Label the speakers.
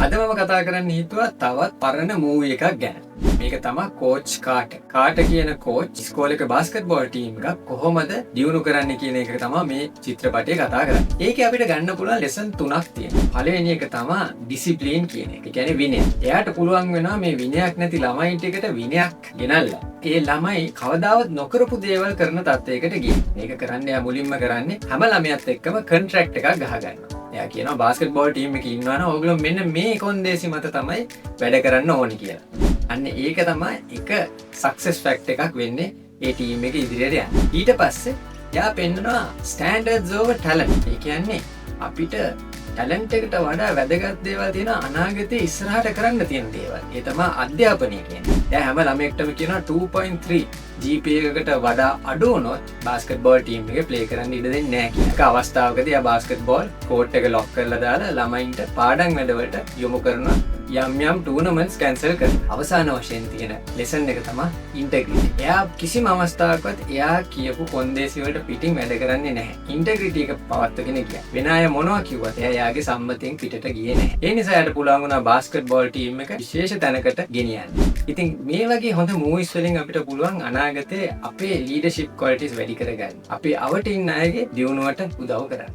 Speaker 1: අද මම කතා කරන්න හිතුවා තවත් පරණ මූවී එකක් ගැන. මේක තමයි කෝච් කාටර්. කාටර් කියන කෝච් ඉස්කෝලේක බාස්කට්බෝල් ටීම් එකක් කොහොමද දියුණු කරන්න කියන එක තමයි මේ චිත්‍රපටයේ කතා කරන්නේ. ඒකේ අපිට ගන්න පුළුවන් ලෙසන් 3ක් තියෙනවා. පළවෙනි එක තමයි ඩිසිප්ලින් කියන එක. ඒ කියන්නේ විනය. එයාට පුළුවන් වෙනවා මේ විනයක් නැති ළමයින්ට එකට විනයක් ගෙනල්ලා ඒ ළමයි කවදාවත් නොකරපු දේවල් කරන තත්ත්වයකට ගිහින්. මේක කරන්න එයා මුලින්ම කරන්නේ හැම ළමයාත් එක්කම කොන්ට්‍රැක්ට් එකක් ගහගන්නවා. එයා කියනවා බාස්කට්බෝල් ටීම් එකේ ඉන්නවා නම් ඕගොල්ලෝ මෙන්න මේ කොන්දේසි මත තමයි වැඩ කරන්න ඕනි කියලා. අන්න ඒක තමයි එක සක්සස් ෆැක්ට් එකක් වෙන්නේ ඒ ටීම් එක ඉදිරියට යන්න. ඊට පස්සේ එයා පෙන්නනවා ස්ටෑන්ඩඩ්ස් ඕවර් ටැලන්ට්. ඒ කියන්නේ අපිට ටැලන්ට් එකට වඩා වැදගත් දේවල් තියෙන අනාගතේ ඉස්සරහට කරන්න තියෙන දේවල්. ඒ තමයි අධ්‍යාපනය කියන්නේ. එයා හැම ළමයෙක්ටම කියනවා 2.3 GPA එකකට වඩා අඩු වුණොත් බාස්කට්බෝල් ටීම් එකේ ප්ලේ කරන්න ඉඩ දෙන්නේ නැහැ කියන එක අවස්ථාවකදී එයා බාස්කට්බෝල් කෝට් එක ලොක් කරලා දාලා ළමයින්ට පාඩම් වැඩවලට යොමු කරනවා. යම් ටූර්නමන්ට්ස් කැන්සල් කරනවා. අවසාන වශයෙන් තියෙන ලෙසන් එක තමයි ඉන්ටෙග්‍රිටි. එයා කිසිම අවස්ථාවකවත් එයා කියපු කොන්දේසි වලට පිටින් වැඩ කරන්නේ නැහැ. ඉන්ටෙග්‍රිටි එක පවත්වාගෙන ගියා. වෙන අය මොනවා කිව්වත් එයා යාගේ සම්මතයෙන් පිටට ගියේ නැහැ. ඒ නිසා එයාට පුළුවන් වුණා බාස්කට්බෝල් ටීම් එක විශේෂ තැනකට ගෙනියන්න. ඉතින් මේ වගේ හොඳ මූවිස් වලින් අපිට පුළුවන් අනාගතේ අපේ ලීඩර්ෂිප් ක්වොලිටිස් වැඩි කරගන්න. අපේ අවට ඉන්න අයගේ දියුණුවට උදව් කරන්න.